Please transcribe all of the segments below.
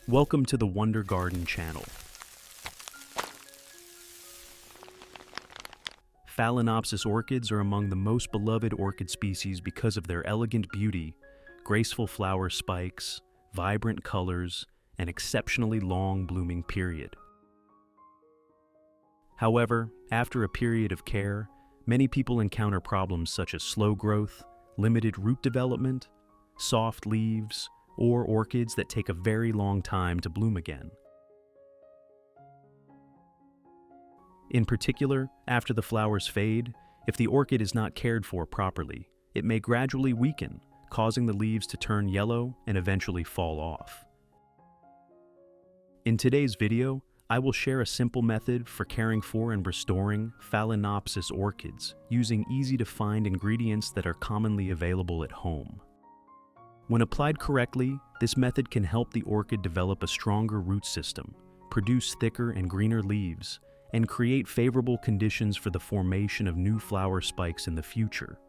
Welcome to the Wonder Garden channel. Phalaenopsis orchids are among the most beloved orchid species because of their elegant beauty, graceful flower spikes, vibrant colors, and exceptionally long blooming period. However, after a period of care, many people encounter problems such as slow growth, limited root development, soft leaves, or orchids that take a very long time to bloom again. In particular, after the flowers fade, if the orchid is not cared for properly, it may gradually weaken, causing the leaves to turn yellow and eventually fall off. In today's video, I will share a simple method for caring for and restoring Phalaenopsis orchids using easy-to-find ingredients that are commonly available at home. When applied correctly, this method can help the orchid develop a stronger root system, produce thicker and greener leaves, and create favorable conditions for the formation of new flower spikes in the future.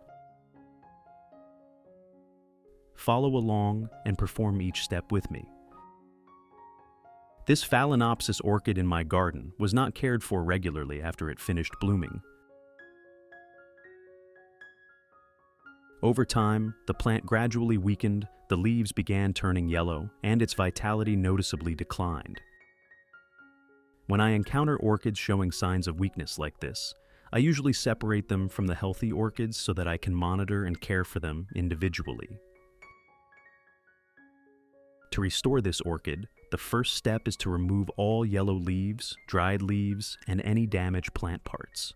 Follow along and perform each step with me. This Phalaenopsis orchid in my garden was not cared for regularly after it finished blooming. Over time, the plant gradually weakened, the leaves began turning yellow, and its vitality noticeably declined. When I encounter orchids showing signs of weakness like this, I usually separate them from the healthy orchids so that I can monitor and care for them individually. To restore this orchid, the first step is to remove all yellow leaves, dried leaves, and any damaged plant parts.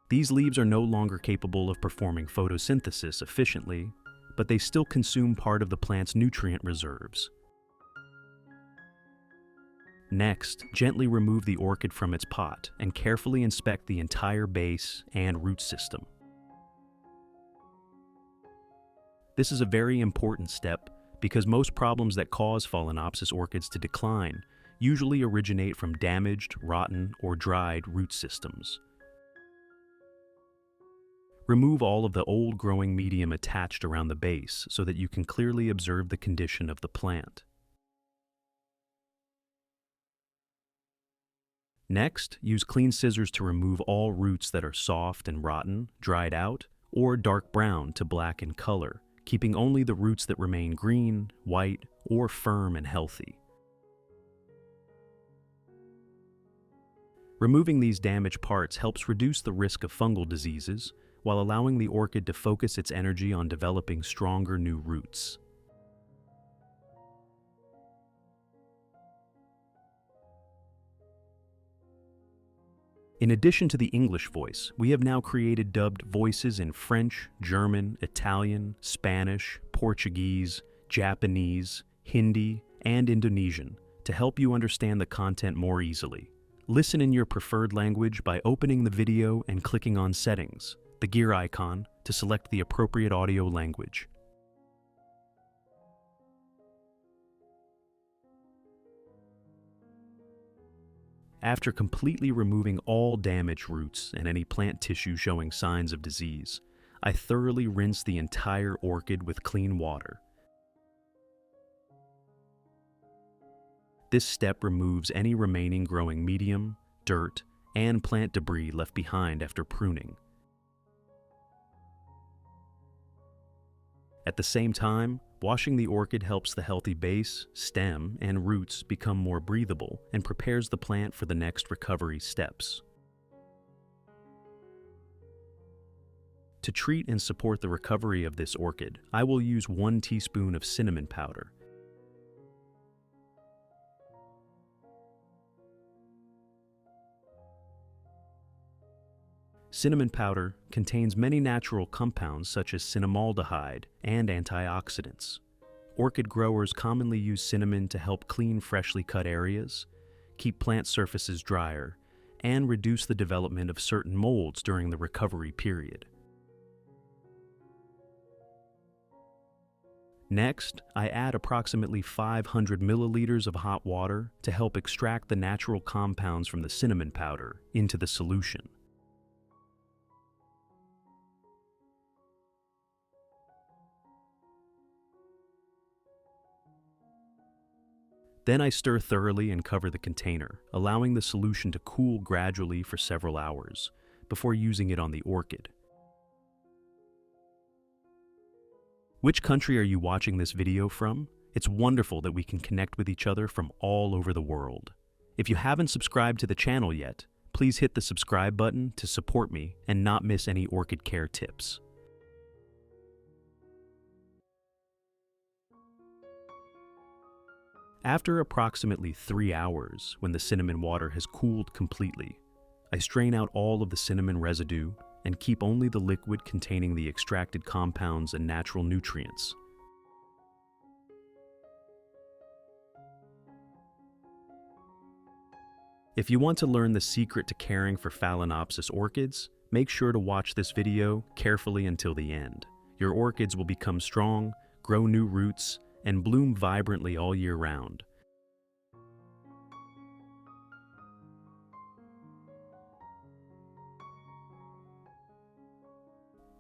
These leaves are no longer capable of performing photosynthesis efficiently, but they still consume part of the plant's nutrient reserves. Next, gently remove the orchid from its pot and carefully inspect the entire base and root system. This is a very important step because most problems that cause Phalaenopsis orchids to decline usually originate from damaged, rotten, or dried root systems. Remove all of the old growing medium attached around the base so that you can clearly observe the condition of the plant. Next, use clean scissors to remove all roots that are soft and rotten, dried out, or dark brown to black in color, keeping only the roots that remain green, white, or firm and healthy. Removing these damaged parts helps reduce the risk of fungal diseases, while allowing the orchid to focus its energy on developing stronger new roots. In addition to the English voice, we have now created dubbed voices in French, German, Italian, Spanish, Portuguese, Japanese, Hindi, and Indonesian to help you understand the content more easily. Listen in your preferred language by opening the video and clicking on Settings, the gear icon, to select the appropriate audio language. After completely removing all damaged roots and any plant tissue showing signs of disease, I thoroughly rinse the entire orchid with clean water. This step removes any remaining growing medium, dirt, and plant debris left behind after pruning. At the same time, washing the orchid helps the healthy base, stem, and roots become more breathable and prepares the plant for the next recovery steps. To treat and support the recovery of this orchid, I will use 1 teaspoon of cinnamon powder. Cinnamon powder contains many natural compounds such as cinnamaldehyde and antioxidants. Orchid growers commonly use cinnamon to help clean freshly cut areas, keep plant surfaces drier, and reduce the development of certain molds during the recovery period. Next, I add approximately 500 milliliters of hot water to help extract the natural compounds from the cinnamon powder into the solution. Then I stir thoroughly and cover the container, allowing the solution to cool gradually for several hours before using it on the orchid. Which country are you watching this video from? It's wonderful that we can connect with each other from all over the world. If you haven't subscribed to the channel yet, please hit the subscribe button to support me and not miss any orchid care tips. After approximately 3 hours, when the cinnamon water has cooled completely, I strain out all of the cinnamon residue and keep only the liquid containing the extracted compounds and natural nutrients. If you want to learn the secret to caring for Phalaenopsis orchids, make sure to watch this video carefully until the end. Your orchids will become strong, grow new roots, and bloom vibrantly all year round.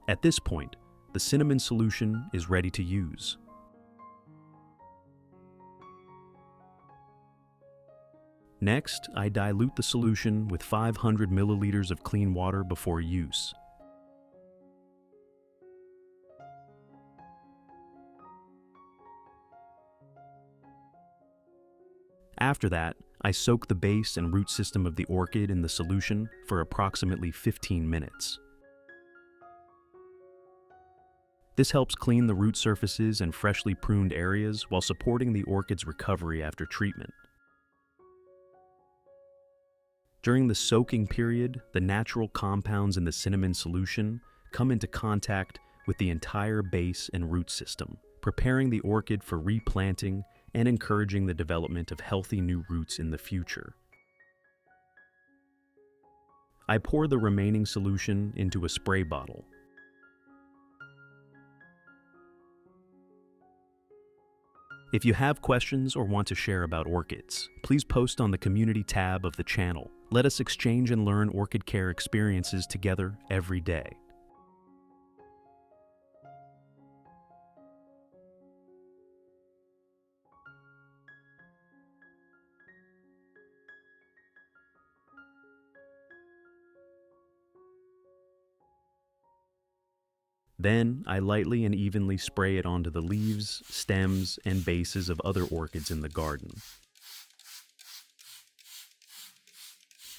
At this point, the cinnamon solution is ready to use. Next, I dilute the solution with 500 milliliters of clean water before use. After that, I soak the base and root system of the orchid in the solution for approximately 15 minutes. This helps clean the root surfaces and freshly pruned areas while supporting the orchid's recovery after treatment. During the soaking period, the natural compounds in the cinnamon solution come into contact with the entire base and root system, preparing the orchid for replanting and encouraging the development of healthy new roots in the future. I pour the remaining solution into a spray bottle. If you have questions or want to share about orchids, please post on the community tab of the channel. Let us exchange and learn orchid care experiences together every day. Then, I lightly and evenly spray it onto the leaves, stems, and bases of other orchids in the garden.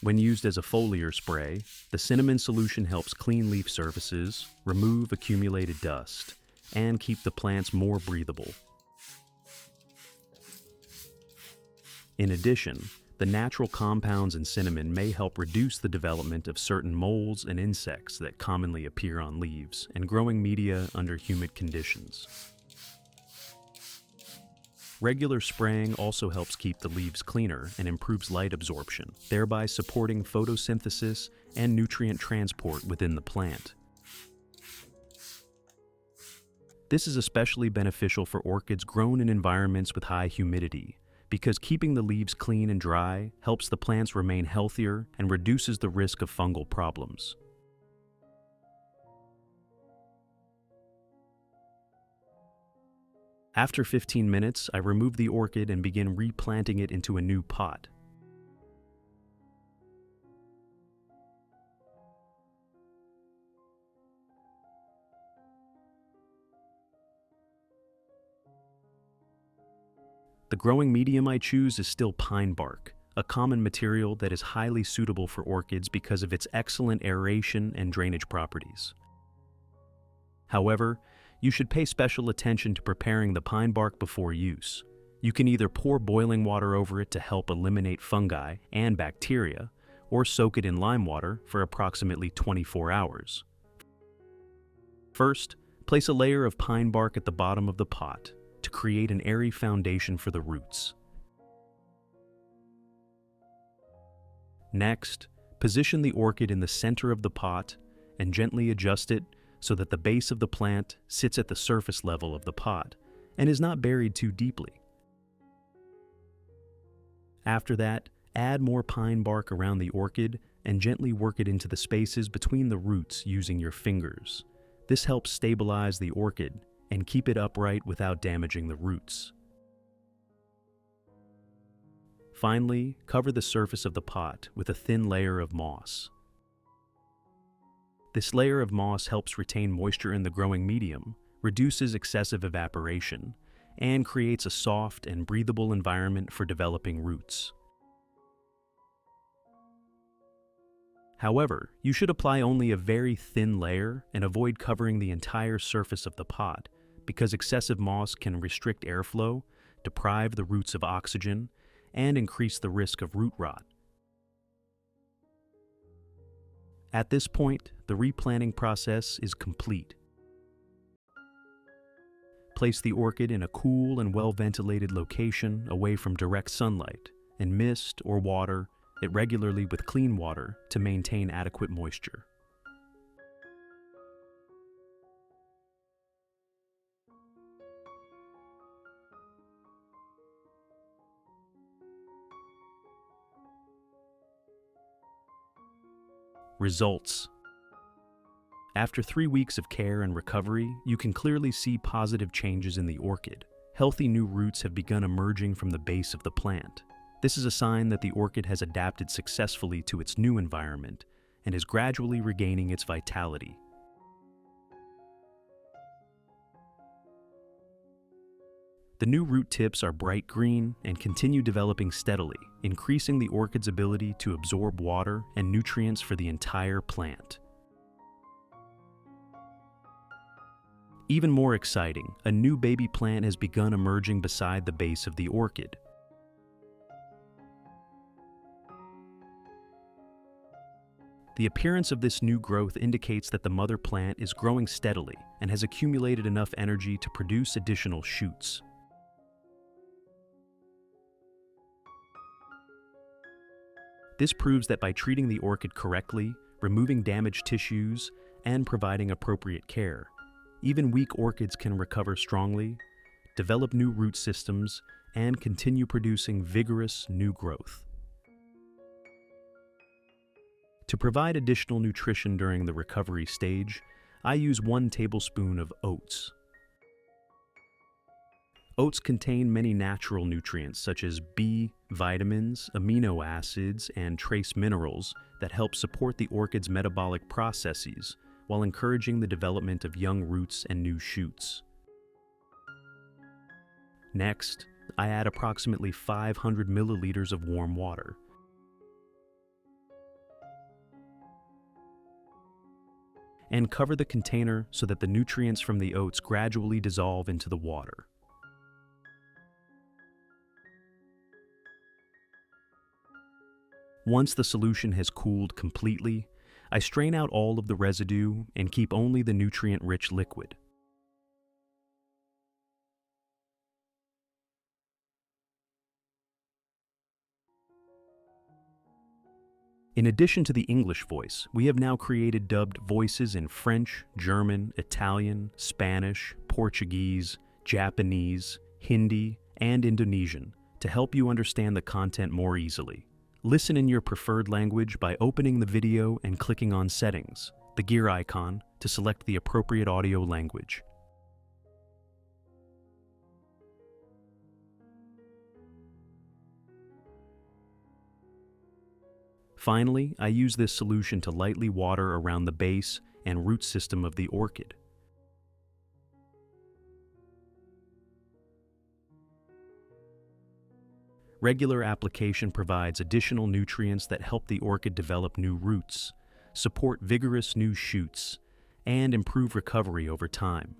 When used as a foliar spray, the cinnamon solution helps clean leaf surfaces, remove accumulated dust, and keep the plants more breathable. In addition, the natural compounds in cinnamon may help reduce the development of certain molds and insects that commonly appear on leaves and growing media under humid conditions. Regular spraying also helps keep the leaves cleaner and improves light absorption, thereby supporting photosynthesis and nutrient transport within the plant. This is especially beneficial for orchids grown in environments with high humidity, because keeping the leaves clean and dry helps the plants remain healthier and reduces the risk of fungal problems. After 15 minutes, I remove the orchid and begin replanting it into a new pot. The growing medium I choose is still pine bark, a common material that is highly suitable for orchids because of its excellent aeration and drainage properties. However, you should pay special attention to preparing the pine bark before use. You can either pour boiling water over it to help eliminate fungi and bacteria, or soak it in lime water for approximately 24 hours. First, place a layer of pine bark at the bottom of the pot to create an airy foundation for the roots. Next, position the orchid in the center of the pot and gently adjust it so that the base of the plant sits at the surface level of the pot and is not buried too deeply. After that, add more pine bark around the orchid and gently work it into the spaces between the roots using your fingers. This helps stabilize the orchid and keep it upright without damaging the roots. Finally, cover the surface of the pot with a thin layer of moss. This layer of moss helps retain moisture in the growing medium, reduces excessive evaporation, and creates a soft and breathable environment for developing roots. However, you should apply only a very thin layer and avoid covering the entire surface of the pot, because excessive moss can restrict airflow, deprive the roots of oxygen, and increase the risk of root rot. At this point, the replanting process is complete. Place the orchid in a cool and well-ventilated location away from direct sunlight, and mist or water it regularly with clean water to maintain adequate moisture. Results. After 3 weeks of care and recovery, you can clearly see positive changes in the orchid. Healthy new roots have begun emerging from the base of the plant. This is a sign that the orchid has adapted successfully to its new environment and is gradually regaining its vitality. The new root tips are bright green and continue developing steadily, increasing the orchid's ability to absorb water and nutrients for the entire plant. Even more exciting, a new baby plant has begun emerging beside the base of the orchid. The appearance of this new growth indicates that the mother plant is growing steadily and has accumulated enough energy to produce additional shoots. This proves that by treating the orchid correctly, removing damaged tissues, and providing appropriate care, even weak orchids can recover strongly, develop new root systems, and continue producing vigorous new growth. To provide additional nutrition during the recovery stage, I use 1 tablespoon of oats. Oats contain many natural nutrients such as B vitamins, amino acids, and trace minerals that help support the orchid's metabolic processes while encouraging the development of young roots and new shoots. Next, I add approximately 500 milliliters of warm water. And cover the container so that the nutrients from the oats gradually dissolve into the water. Once the solution has cooled completely, I strain out all of the residue and keep only the nutrient-rich liquid. In addition to the English voice, we have now created dubbed voices in French, German, Italian, Spanish, Portuguese, Japanese, Hindi, and Indonesian to help you understand the content more easily. Listen in your preferred language by opening the video and clicking on Settings, the gear icon, to select the appropriate audio language. Finally, I use this solution to lightly water around the base and root system of the orchid. Regular application provides additional nutrients that help the orchid develop new roots, support vigorous new shoots, and improve recovery over time.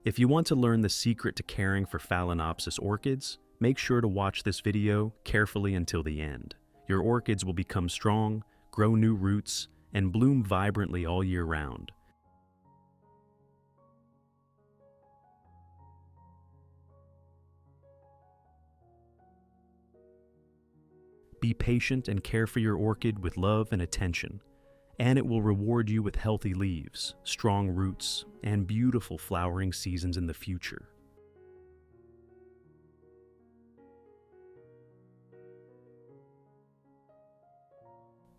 If you want to learn the secret to caring for Phalaenopsis orchids, make sure to watch this video carefully until the end. Your orchids will become strong, grow new roots, and bloom vibrantly all year round. Be patient and care for your orchid with love and attention, and it will reward you with healthy leaves, strong roots, and beautiful flowering seasons in the future.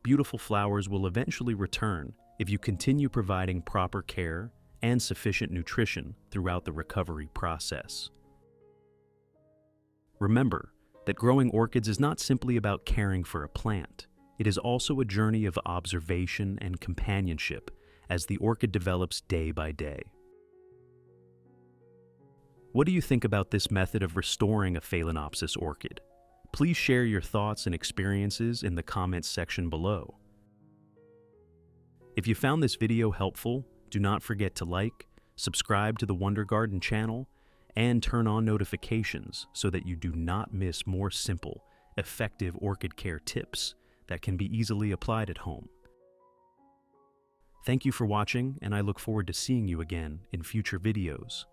Beautiful flowers will eventually return if you continue providing proper care and sufficient nutrition throughout the recovery process. Remember that growing orchids is not simply about caring for a plant. It is also a journey of observation and companionship as the orchid develops day by day. What do you think about this method of restoring a Phalaenopsis orchid? Please share your thoughts and experiences in the comments section below. If you found this video helpful, do not forget to like, subscribe to the Wonder Garden channel, and turn on notifications so that you do not miss more simple, effective orchid care tips that can be easily applied at home. Thank you for watching, and I look forward to seeing you again in future videos.